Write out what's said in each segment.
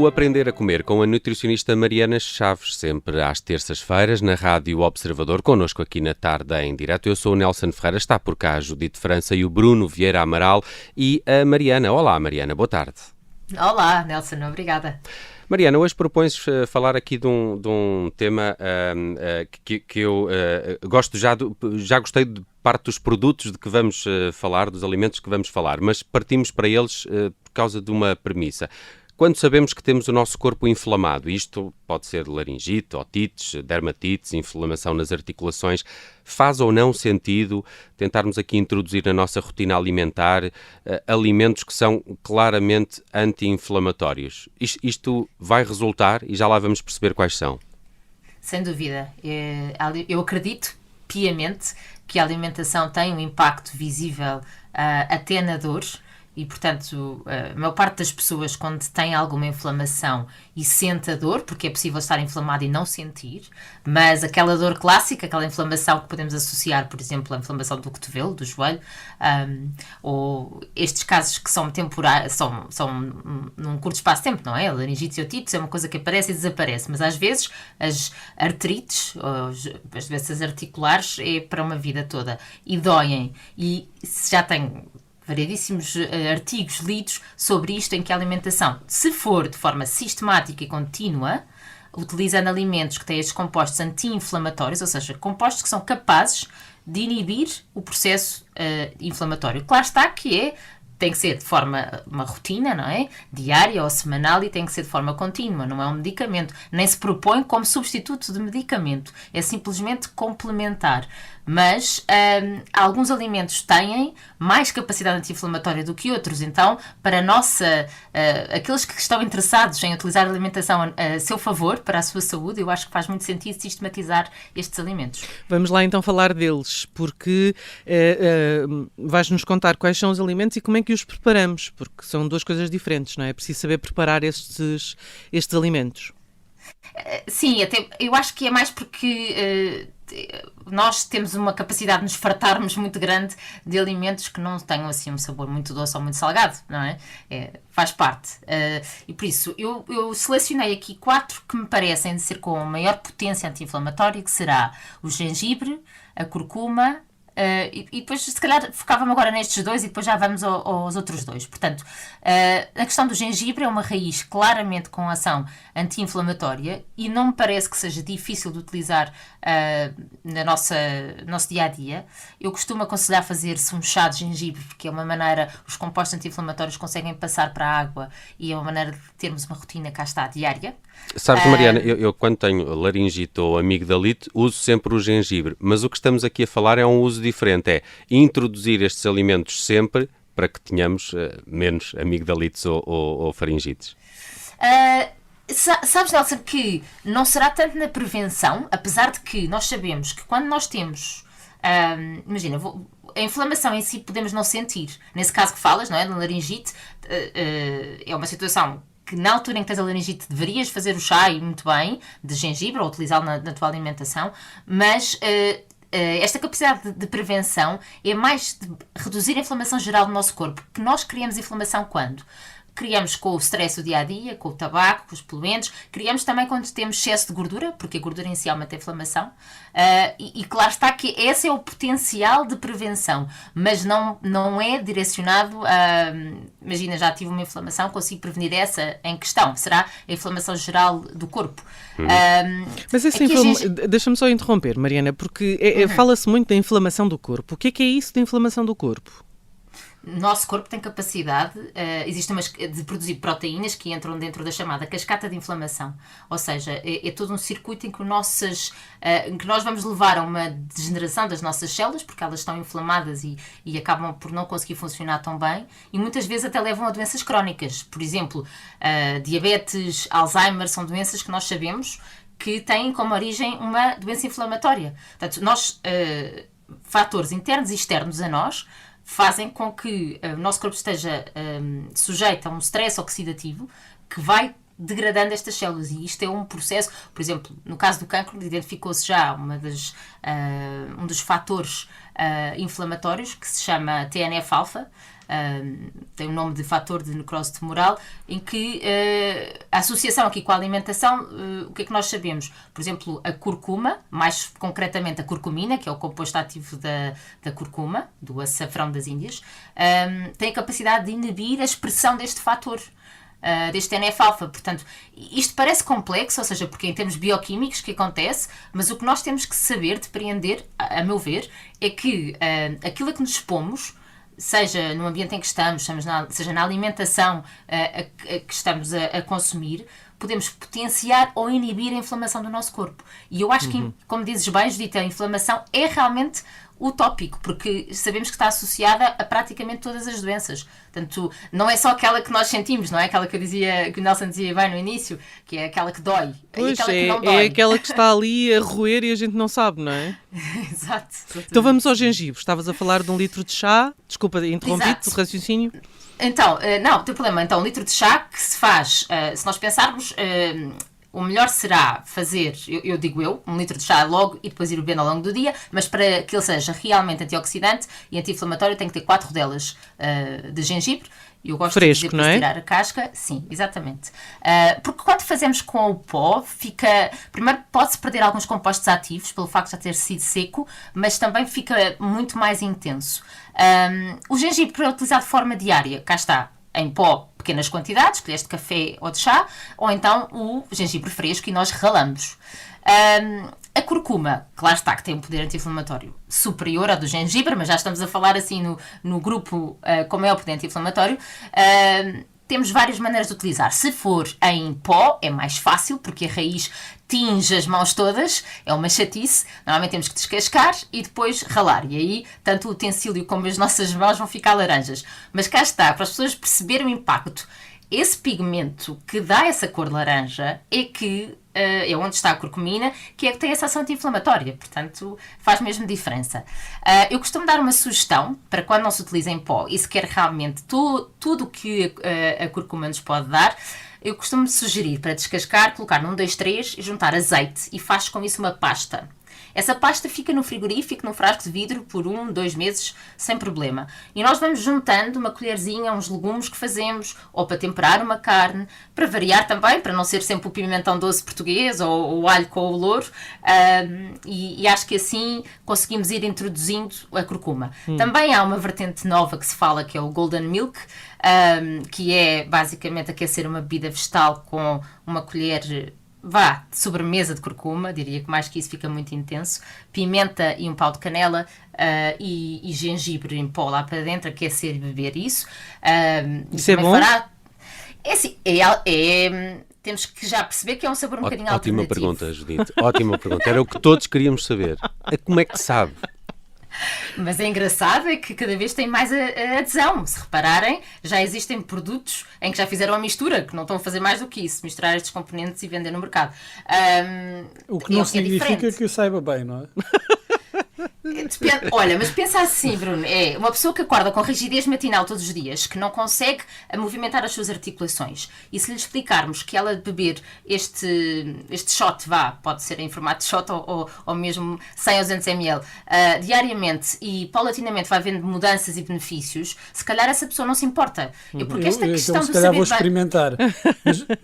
O Aprender a Comer com a nutricionista Mariana Chaves, sempre às terças-feiras, na Rádio Observador, connosco aqui na tarde em direto. Eu sou o Nelson Ferreira, está por cá a Judite França e o Bruno Vieira Amaral e a Mariana. Olá, Mariana, boa tarde. Olá, Nelson, obrigada. Mariana, hoje propões falar aqui de um tema que eu gosto já gostei de parte dos produtos de que vamos falar, dos alimentos que vamos falar, mas partimos para eles por causa de uma premissa. Quando sabemos que temos o nosso corpo inflamado, isto pode ser laringite, otites, dermatites, inflamação nas articulações, faz ou não sentido tentarmos aqui introduzir na nossa rotina alimentar alimentos que são claramente anti-inflamatórios? Isto vai resultar e já lá vamos perceber quais são. Sem dúvida. Eu acredito piamente que a alimentação tem um impacto visível até na dor. E, portanto, a maior parte das pessoas, quando tem alguma inflamação e sente a dor, porque é possível estar inflamado e não sentir, mas aquela dor clássica, aquela inflamação que podemos associar, por exemplo, à inflamação do cotovelo, do joelho, ou estes casos que são temporários, são num curto espaço de tempo, não é? A laringite e otites é uma coisa que aparece e desaparece, mas às vezes as artrites, as doenças articulares, é para uma vida toda e doem. E se já tem variedíssimos artigos lidos sobre isto, em que a alimentação, se for de forma sistemática e contínua, utilizando alimentos que têm estes compostos anti-inflamatórios, ou seja, compostos que são capazes de inibir o processo inflamatório. Claro está que tem que ser de forma, uma rotina, não é? Diária ou semanal, e tem que ser de forma contínua, não é um medicamento. Nem se propõe como substituto de medicamento, é simplesmente complementar. Mas alguns alimentos têm mais capacidade anti-inflamatória do que outros, então, para aqueles que estão interessados em utilizar a alimentação a seu favor, para a sua saúde, eu acho que faz muito sentido sistematizar estes alimentos. Vamos lá então falar deles, porque vais-nos contar quais são os alimentos e como é que os preparamos, porque são duas coisas diferentes, não é? É preciso saber preparar estes alimentos. Sim, até eu acho que é mais porque nós temos uma capacidade de nos fartarmos muito grande de alimentos que não tenham assim um sabor muito doce ou muito salgado, não é? Faz parte. E por isso eu selecionei aqui 4 que me parecem de ser com maior potência anti-inflamatória, que será o gengibre, a curcuma, e depois, se calhar, focava-me agora nestes 2 e depois já vamos aos outros 2. Portanto, a questão do gengibre é uma raiz claramente com ação anti-inflamatória e não me parece que seja difícil de utilizar no nosso dia-a-dia. Eu costumo aconselhar fazer-se um chá de gengibre, porque é uma maneira, os compostos anti-inflamatórios conseguem passar para a água e é uma maneira de termos uma rotina, cá está, diária. Sabes, Mariana, eu quando tenho laringite ou amigdalite uso sempre o gengibre, mas o que estamos aqui a falar é um uso diferente, é introduzir estes alimentos sempre para que tenhamos menos amigdalites ou faringites. Sabes, Nelson, que não será tanto na prevenção, apesar de que nós sabemos que quando nós temos, imagina, a inflamação em si podemos não sentir. Nesse caso que falas, não é? Na laringite, é uma situação que na altura em que tens a laringite deverias fazer o chá, e muito bem, de gengibre, ou utilizá-lo na tua alimentação, mas esta capacidade de prevenção é mais de reduzir a inflamação geral do nosso corpo, que nós criamos inflamação quando? Criamos com o stress do dia-a-dia, com o tabaco, com os poluentes, criamos também quando temos excesso de gordura, porque a gordura em si aumenta a inflamação, e claro está que esse é o potencial de prevenção, mas não é direcionado a, imagina, já tive uma inflamação, consigo prevenir essa em questão, será a inflamação geral do corpo. Mas essa deixa-me só interromper, Mariana, porque fala-se muito da inflamação do corpo. O que é isso da inflamação do corpo? Nosso corpo tem capacidade, de produzir proteínas que entram dentro da chamada cascata de inflamação. Ou seja, é todo um circuito em que nós vamos levar a uma degeneração das nossas células, porque elas estão inflamadas e acabam por não conseguir funcionar tão bem, e muitas vezes até levam a doenças crónicas. Por exemplo, diabetes, Alzheimer, são doenças que nós sabemos que têm como origem uma doença inflamatória. Portanto, fatores internos e externos a nós fazem com que o nosso corpo esteja sujeito a um stress oxidativo que vai degradando estas células, e isto é um processo. Por exemplo, no caso do cancro, identificou-se já um dos fatores inflamatórios, que se chama TNF-alfa, tem o nome de fator de necrose tumoral, em que a associação aqui com a alimentação, o que é que nós sabemos? Por exemplo, a curcuma, mais concretamente a curcumina, que é o composto ativo da curcuma, do açafrão das Índias, tem a capacidade de inibir a expressão deste fator, deste TNF-alfa. Portanto, isto parece complexo, ou seja, porque em termos bioquímicos que acontece, mas o que nós temos que saber, depreender, a meu ver, é que aquilo a que nos expomos, seja no ambiente em que estamos, seja na alimentação que estamos a consumir, podemos potenciar ou inibir a inflamação do nosso corpo. E eu acho que, como dizes bem, Judita, a inflamação é realmente utópico, porque sabemos que está associada a praticamente todas as doenças. Portanto, não é só aquela que nós sentimos, não é aquela que o Nelson dizia bem no início, que é aquela que dói. Pois, aquela que não dói. É aquela que está ali a roer e a gente não sabe, não é? Exato. Então vamos ao gengibre. Estavas a falar de 1 litro de chá. Desculpa, interrompi-te o raciocínio. Então, não tem problema. Então, 1 litro de chá que se faz, se nós pensarmos, o melhor será fazer, eu digo 1 litro de chá logo e depois ir bebendo ao longo do dia, mas para que ele seja realmente antioxidante e anti-inflamatório tem que ter 4 rodelas de gengibre. Eu gosto fresco, de dizer, não é? Tirar a casca. Sim, exatamente. Porque quando fazemos com o pó, primeiro pode-se perder alguns compostos ativos pelo facto de já ter sido seco, mas também fica muito mais intenso. O gengibre é utilizado de forma diária, cá está, em pó, pequenas quantidades, colheres de café ou de chá, ou então o gengibre fresco e nós ralamos. A curcuma, que lá está, que tem um poder anti-inflamatório superior ao do gengibre, mas já estamos a falar assim no grupo com maior poder anti-inflamatório, temos várias maneiras de utilizar. Se for em pó, é mais fácil, porque a raiz tinge as mãos todas, é uma chatice. Normalmente temos que descascar e depois ralar. E aí, tanto o utensílio como as nossas mãos vão ficar laranjas. Mas cá está, para as pessoas perceberem o impacto. Esse pigmento que dá essa cor laranja é onde está a curcumina, que é que tem essa ação anti-inflamatória. Portanto, faz mesmo diferença. Eu costumo dar uma sugestão para quando não se utiliza em pó e se quer realmente tudo o que a curcuma nos pode dar. Eu costumo sugerir para descascar, colocar num 2, 3 e juntar azeite e faz com isso uma pasta. Essa pasta fica no frigorífico, num frasco de vidro, por 1, 2 meses, sem problema. E nós vamos juntando uma colherzinha, uns legumes que fazemos, ou para temperar uma carne, para variar também, para não ser sempre o pimentão doce português, ou o alho com o louro, e acho que assim conseguimos ir introduzindo a curcuma. Também há uma vertente nova que se fala, que é o Golden Milk, que é basicamente aquecer uma bebida vegetal com uma colher de sobremesa de curcuma, diria que mais que isso fica muito intenso, pimenta e um pau de canela e gengibre em pó lá para dentro, aquecer e beber isso. Isso é bom? É assim, temos que já perceber que é um sabor um bocadinho alternativo. Ótima pergunta, Judite. Ótima pergunta. Era o que todos queríamos saber. Como é que sabe? Mas é engraçado é que cada vez tem mais a adesão. Se repararem, já existem produtos em que já fizeram a mistura, que não estão a fazer mais do que isso, misturar estes componentes e vender no mercado. O que não significa que saiba bem, não é? Depende. Olha, mas pensa assim, Bruno, é uma pessoa que acorda com rigidez matinal todos os dias, que não consegue movimentar as suas articulações, e se lhe explicarmos que ela beber este shot, pode ser em formato de shot ou mesmo 100 ou 200 ml, diariamente, e paulatinamente vai havendo mudanças e benefícios, se calhar essa pessoa não se importa. Porque esta questão se calhar vou experimentar.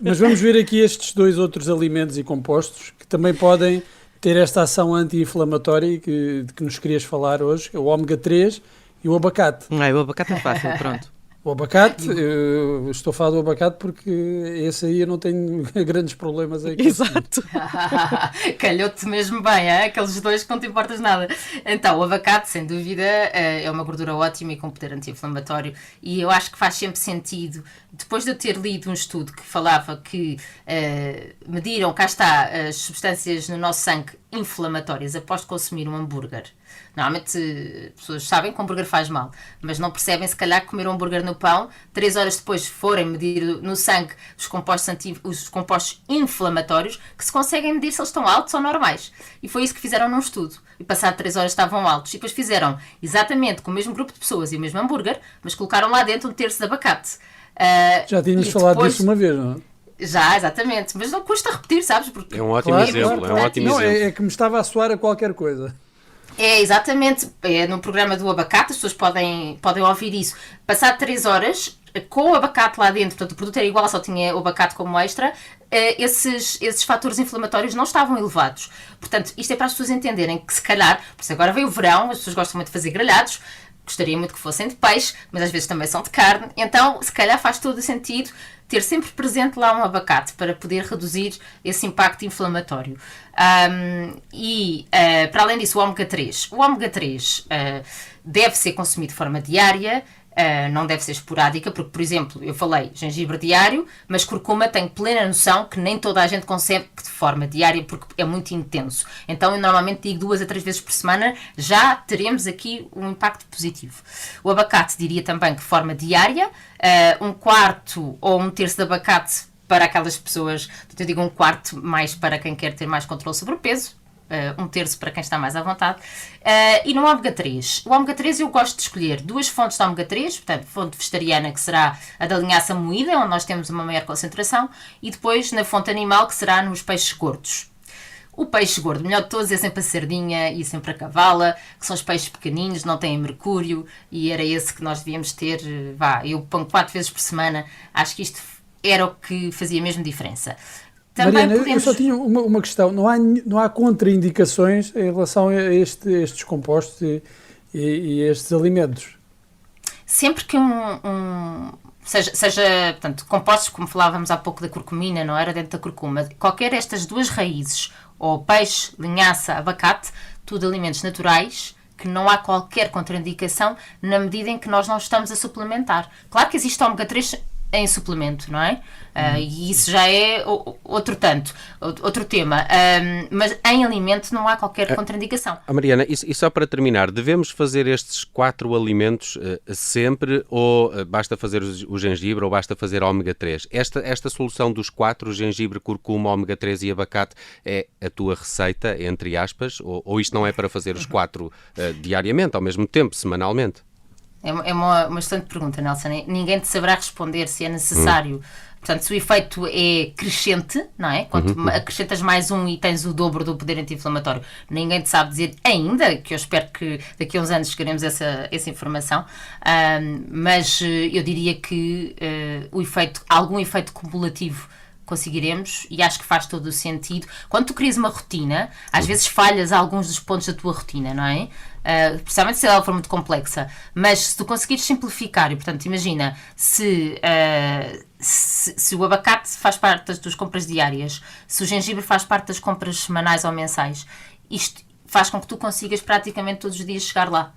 Mas vamos ver aqui estes 2 outros alimentos e compostos que também podem ter esta ação anti-inflamatória de que nos querias falar hoje, o ômega 3 e o abacate. O abacate é fácil, pronto. O abacate, eu estou a falar do abacate porque esse aí eu não tenho grandes problemas aí. Exato. Calhou-te mesmo bem, aqueles 2 que não te importas nada. Então, o abacate, sem dúvida, é uma gordura ótima e com poder anti-inflamatório, e eu acho que faz sempre sentido, depois de eu ter lido um estudo que falava que mediram, cá está, as substâncias no nosso sangue inflamatórias após consumir um hambúrguer. Normalmente as pessoas sabem que o hambúrguer faz mal, mas não percebem se calhar que comer um hambúrguer no pão, 3 horas depois forem medir no sangue os compostos inflamatórios, que se conseguem medir se eles estão altos ou normais. E foi isso que fizeram num estudo. E passado 3 horas estavam altos. E depois fizeram exatamente com o mesmo grupo de pessoas e o mesmo hambúrguer, mas colocaram lá dentro 1/3 de abacate. Já tínhamos falado disso uma vez, não é? Já, exatamente. Mas não custa repetir, sabes? Porque é um ótimo exemplo. É um ótimo exemplo. É que me estava a soar a qualquer coisa. É, exatamente. No programa do abacate, as pessoas podem ouvir isso. Passado 3 horas, com o abacate lá dentro, portanto o produto era igual, só tinha o abacate como extra, esses fatores inflamatórios não estavam elevados. Portanto, isto é para as pessoas entenderem que se calhar, por isso agora veio o verão, as pessoas gostam muito de fazer grelhados, gostaria muito que fossem de peixe, mas às vezes também são de carne, então se calhar faz todo o sentido ter sempre presente lá um abacate para poder reduzir esse impacto inflamatório. Para além disso, o ômega 3. O ômega 3 deve ser consumido de forma diária, não deve ser esporádica, porque, por exemplo, eu falei gengibre diário, mas curcuma tenho plena noção que nem toda a gente consegue de forma diária, porque é muito intenso. Então, eu normalmente digo 2 a 3 vezes por semana, já teremos aqui um impacto positivo. O abacate, diria também que de forma diária, 1/4 ou 1/3 de abacate para aquelas pessoas, eu digo 1/4 mais para quem quer ter mais controle sobre o peso, 1/3 para quem está mais à vontade. E no ômega 3. O ômega 3 eu gosto de escolher 2 fontes de ômega 3, portanto, fonte vegetariana, que será a da linhaça moída, onde nós temos uma maior concentração, e depois na fonte animal, que será nos peixes gordos. O peixe gordo, melhor de todos, é sempre a sardinha e sempre a cavala, que são os peixes pequeninos, não têm mercúrio, e era esse que nós devíamos ter. Eu ponho 4 vezes por semana, acho que isto era o que fazia mesmo diferença. Também Mariana, eu só tinha uma questão. Não há contraindicações em relação a estes compostos e estes alimentos? Sempre que seja portanto, compostos, como falávamos há pouco da curcumina, não era dentro da curcuma, qualquer destas 2 raízes, ou peixe, linhaça, abacate, tudo alimentos naturais, que não há qualquer contraindicação na medida em que nós não estamos a suplementar. Claro que existe ômega 3 em suplemento, não é? E isso já é outro tema. Mas em alimento não há qualquer contraindicação. Mariana, e só para terminar, devemos fazer estes 4 alimentos sempre, ou basta fazer o gengibre, ou basta fazer ômega 3? Esta solução dos 4, gengibre, curcuma, ômega 3 e abacate, é a tua receita, entre aspas, ou isto não é para fazer os 4 diariamente, ao mesmo tempo, semanalmente? É uma excelente pergunta, Nelson. Ninguém te saberá responder se é necessário. Portanto, se o efeito é crescente, não é? Quanto acrescentas mais um e tens o dobro do poder anti-inflamatório, ninguém te sabe dizer ainda, que eu espero que daqui a uns anos chegaremos a essa informação, mas eu diria que algum efeito cumulativo conseguiremos, e acho que faz todo o sentido. Quando tu crias uma rotina, às vezes falhas alguns dos pontos da tua rotina, não é? Principalmente se ela for muito complexa, mas se tu conseguires simplificar, e portanto imagina, se o abacate faz parte das tuas compras diárias, se o gengibre faz parte das compras semanais ou mensais, isto faz com que tu consigas praticamente todos os dias chegar lá.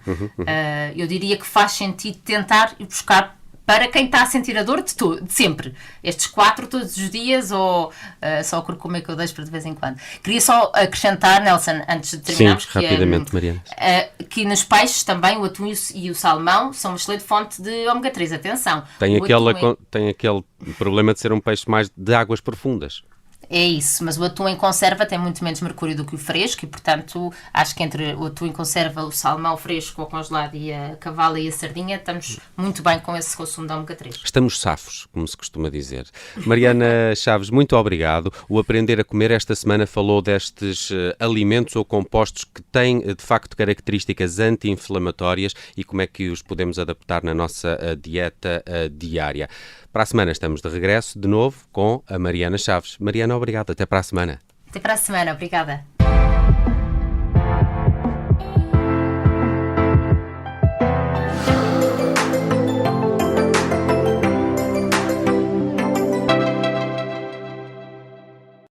Eu diria que faz sentido tentar ir buscar para quem está a sentir a dor de sempre. Estes 4 todos os dias, ou só o curcuma que eu deixo para de vez em quando. Queria só acrescentar, Nelson, antes de terminarmos, rapidamente, Mariana. Que nos peixes também o atum e o salmão são uma excelente fonte de ômega 3. Atenção. Tem aquele problema de ser um peixe mais de águas profundas. É isso, mas o atum em conserva tem muito menos mercúrio do que o fresco e, portanto, acho que entre o atum em conserva, o salmão fresco ou congelado e a cavala e a sardinha, estamos muito bem com esse consumo de ômega 3. Estamos safos, como se costuma dizer. Mariana Chaves, muito obrigado. O Aprender a Comer esta semana falou destes alimentos ou compostos que têm, de facto, características anti-inflamatórias e como é que os podemos adaptar na nossa dieta diária. Para a semana estamos de regresso, de novo, com a Mariana Chaves. Mariana, obrigado. Até para a semana. Até para a semana. Obrigada.